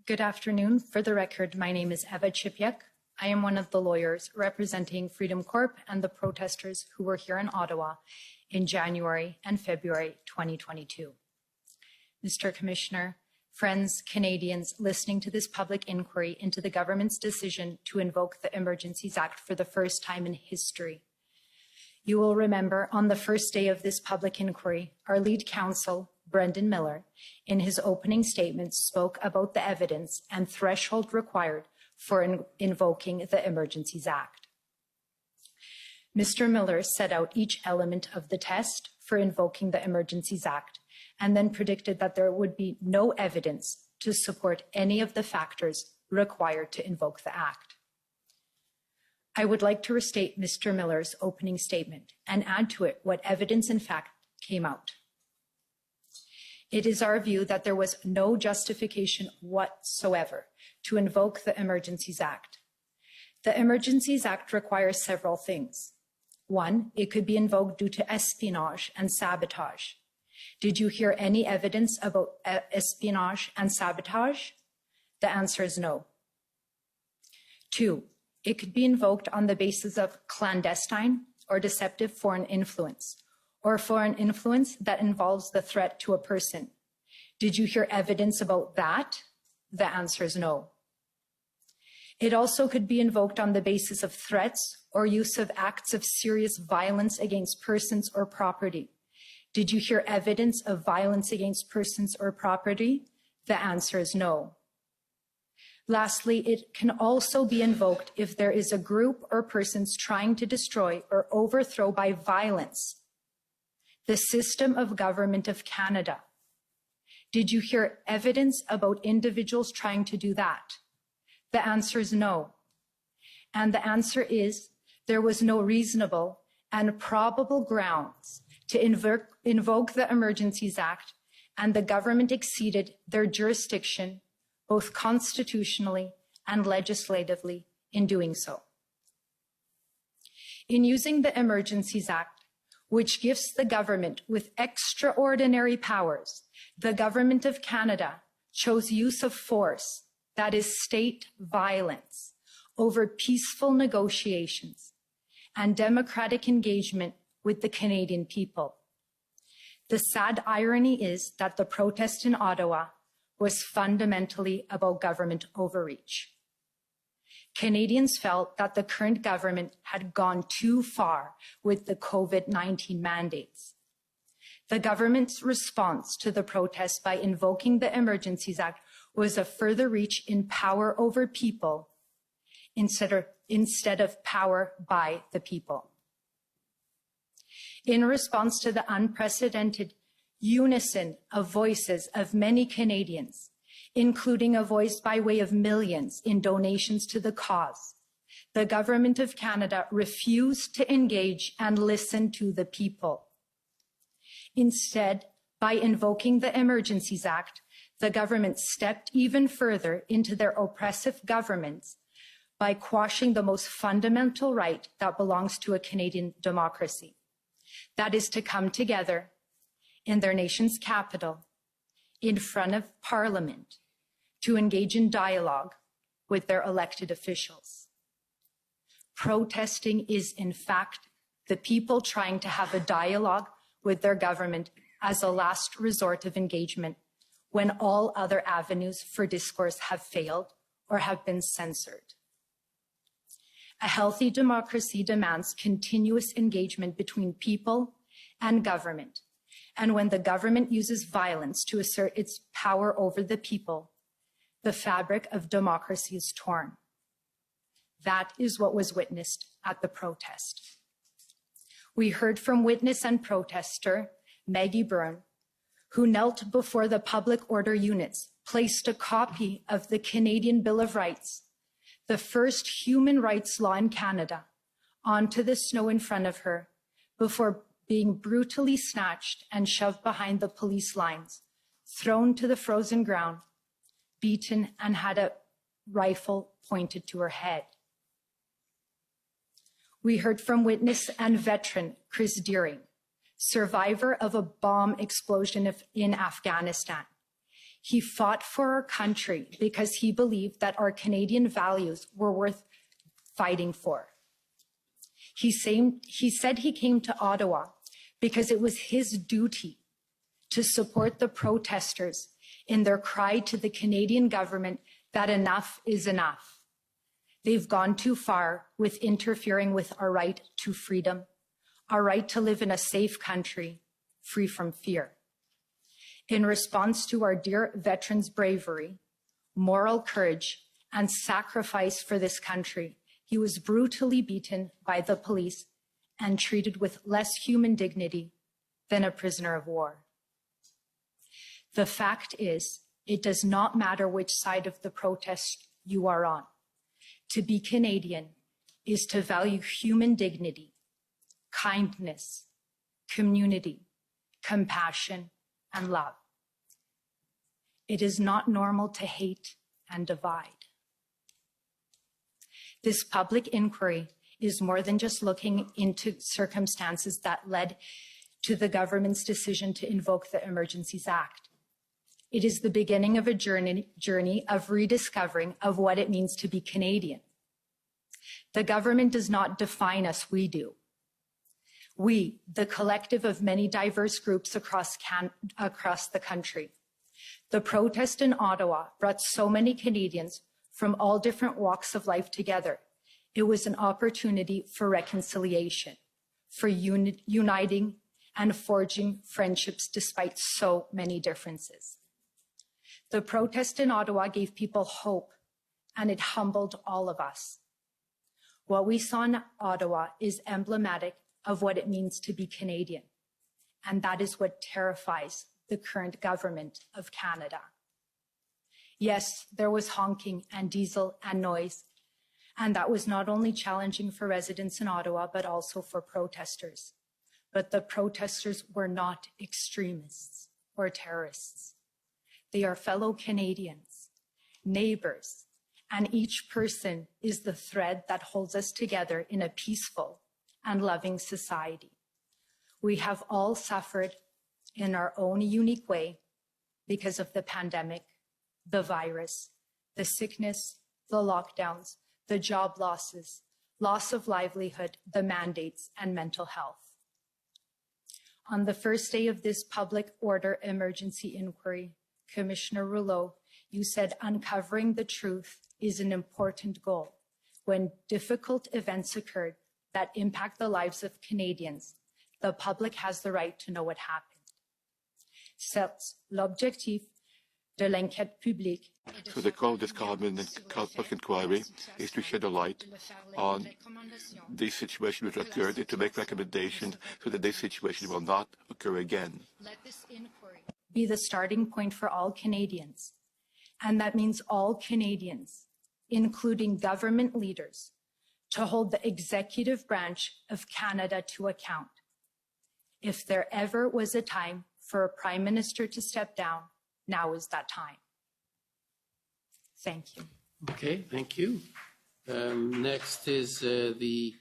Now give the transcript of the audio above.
Good afternoon. For the record, my name is Eva Chipyuk. I am one of the lawyers representing Freedom Corp and the protesters who were here in Ottawa in January and February 2022. Mr. Commissioner, friends, Canadians listening to this public inquiry into the government's decision to invoke the Emergencies Act for the first time in history. You will remember on the first day of this public inquiry, our lead counsel, Brendan Miller, in his opening statement spoke about the evidence and threshold required for invoking the Emergencies Act. Mr. Miller set out each element of the test for invoking the Emergencies Act and then predicted that there would be no evidence to support any of the factors required to invoke the Act. I would like to restate Mr. Miller's opening statement and add to it what evidence in fact came out. It is our view that there was no justification whatsoever to invoke the Emergencies Act. The Emergencies Act requires several things. One, it could be invoked due to espionage and sabotage. Did you hear any evidence about espionage and sabotage? The answer is no. Two, it could be invoked on the basis of clandestine or deceptive foreign influence, or foreign influence that involves the threat to a person. Did you hear evidence about that? The answer is no. It also could be invoked on the basis of threats or use of acts of serious violence against persons or property. Did you hear evidence of violence against persons or property? The answer is no. Lastly, it can also be invoked if there is a group or persons trying to destroy or overthrow by violence the system of government of Canada. Did you hear evidence about individuals trying to do that? The answer is no. And the answer is there was no reasonable and probable grounds to invoke the Emergencies Act, and the government exceeded their jurisdiction both constitutionally and legislatively in doing so. In using the Emergencies Act, which gives the government with extraordinary powers, the government of Canada chose use of force, that is state violence, over peaceful negotiations and democratic engagement with the Canadian people. The sad irony is that the protest in Ottawa was fundamentally about government overreach. Canadians felt that the current government had gone too far with the COVID-19 mandates. The government's response to the protest by invoking the Emergencies Act was a further reach in power over people instead of power by the people. In response to the unprecedented unison of voices of many Canadians, including a voice by way of millions in donations to the cause, the government of Canada refused to engage and listen to the people. Instead, by invoking the Emergencies Act, the government stepped even further into their oppressive governments by quashing the most fundamental right that belongs to a Canadian democracy. That is to come together in their nation's capital, in front of Parliament, to engage in dialogue with their elected officials. Protesting is, in fact, the people trying to have a dialogue with their government as a last resort of engagement when all other avenues for discourse have failed or have been censored. A healthy democracy demands continuous engagement between people and government. And when the government uses violence to assert its power over the people, the fabric of democracy is torn. That is what was witnessed at the protest. We heard from witness and protester Maggie Byrne, who knelt before the public order units, placed a copy of the Canadian Bill of Rights, the first human rights law in Canada, onto the snow in front of her before being brutally snatched and shoved behind the police lines, thrown to the frozen ground, beaten, and had a rifle pointed to her head. We heard from witness and veteran Chris Deering, survivor of a bomb explosion in Afghanistan. He fought for our country because he believed that our Canadian values were worth fighting for. He said he came to Ottawa because it was his duty to support the protesters in their cry to the Canadian government that enough is enough. They've gone too far with interfering with our right to freedom, our right to live in a safe country, free from fear. In response to our dear veterans' bravery, moral courage, and sacrifice for this country, he was brutally beaten by the police and treated with less human dignity than a prisoner of war. The fact is, it does not matter which side of the protest you are on. To be Canadian is to value human dignity, kindness, community, compassion, and love. It is not normal to hate and divide. This public inquiry is more than just looking into circumstances that led to the government's decision to invoke the Emergencies Act. It is the beginning of a journey of rediscovering of what it means to be Canadian. The government does not define us, we do. We, the collective of many diverse groups across the country. The protest in Ottawa brought so many Canadians from all different walks of life together. It was an opportunity for reconciliation, for uniting and forging friendships despite so many differences. The protest in Ottawa gave people hope, and it humbled all of us. What we saw in Ottawa is emblematic of what it means to be Canadian, and that is what terrifies the current government of Canada. Yes, there was honking and diesel and noise, and that was not only challenging for residents in Ottawa, but also for protesters. But the protesters were not extremists or terrorists. They are fellow Canadians, neighbors, and each person is the thread that holds us together in a peaceful and loving society. We have all suffered in our own unique way because of the pandemic, the virus, the sickness, the lockdowns, the job losses, loss of livelihood, the mandates, and mental health. On the first day of this public order emergency inquiry, Commissioner Rouleau, you said uncovering the truth is an important goal. When difficult events occurred that impact the lives of Canadians, the public has the right to know what happened. Certes, l'objectif de l'enquête publique. So the goal of this public inquiry is to shed a light on the situation which occurred and to make recommendations so that this situation will not occur again. Let this inquiry be the starting point for all Canadians. And that means all Canadians, including government leaders, to hold the executive branch of Canada to account. If there ever was a time for a Prime Minister to step down, now is that time. Thank you. Okay, thank you. Next is the